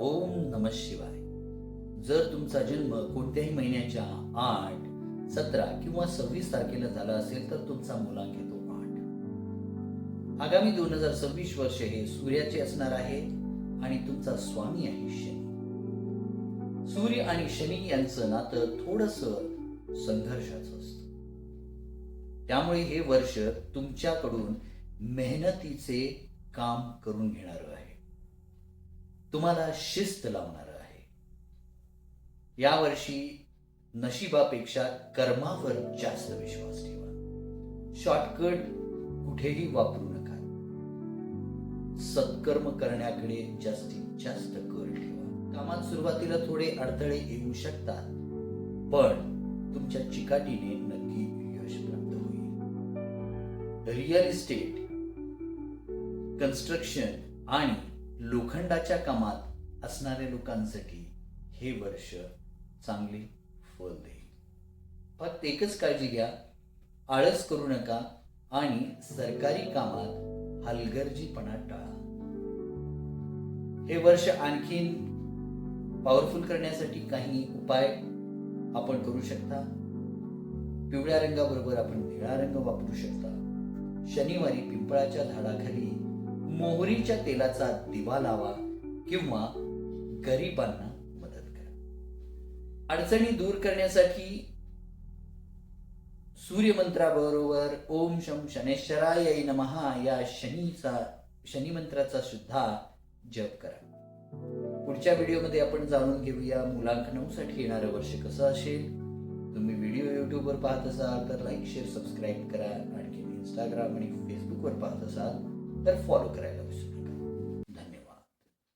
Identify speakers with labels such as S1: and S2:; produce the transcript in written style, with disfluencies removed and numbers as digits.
S1: ओम नमः शिवाय. जर तुमचा जन्म कोणत्याही महिन्याच्या 8, 17 किंवा 26 तारखेला झाला असेल तर तुमचा मुलांक येतो 8. आगामी 2026 वर्ष हे सूर्याचे असणार आहे आणि तुमचा स्वामी आहे शनी. सूर्य आणि शनी यांचं नातं थोडंसं संघर्षाचं असतं. त्यामुळे हे वर्ष तुमच्याकडून मेहनतीचे काम करून घेणारं आहे. तुम्हाला शिस्त लावणारं आहे. यावर्षी नशिबापेक्षा कर्मावर जास्त विश्वास ठेवा. शॉर्टकट कुठेही वापरू नका. सत्कर्म करण्याकडे जास्तीत जास्त कल ठेवा. कामात सुरुवातीला थोडे अडथळे येऊ शकतात, पण तुमच्या चिकाटीने नक्की यश प्राप्त होईल. रिअल इस्टेट, कन्स्ट्रक्शन आणि लोखंडाच्या कामात असणाऱ्या लोकांसाठी हे वर्ष चांगले फळ देईल. फक्त एकच काळजी घ्या, आळस करू नका आणि सरकारी कामात हलगर्जीपणा टाळा. हे वर्ष आणखीन पॉवरफुल करण्यासाठी काही उपाय आपण करू शकता. पिवळ्या रंगाबरोबर आपण निळा रंग वापरू शकता. शनिवारी पिंपळाच्या झाडाखाली मोहरीच्या तेलाचा दिवा लावा किंवा गरिबांना मदत करा. अडचणी दूर करण्यासाठी सूर्यमंत्राबरोबर ओम शं शनेश्वराय नमः या शनी मंत्राचा सुद्धा जप करा. पुढच्या व्हिडिओमध्ये आपण जाणून घेऊया मुलांक 9 साठी येणारं वर्ष कसं असेल. तुम्ही व्हिडिओ युट्यूबवर पाहत असाल तर लाईक, शेअर, सबस्क्राईब करा. आणखी इंस्टाग्राम आणि फेसबुकवर पाहत असाल तर फॉलो करायला विसरू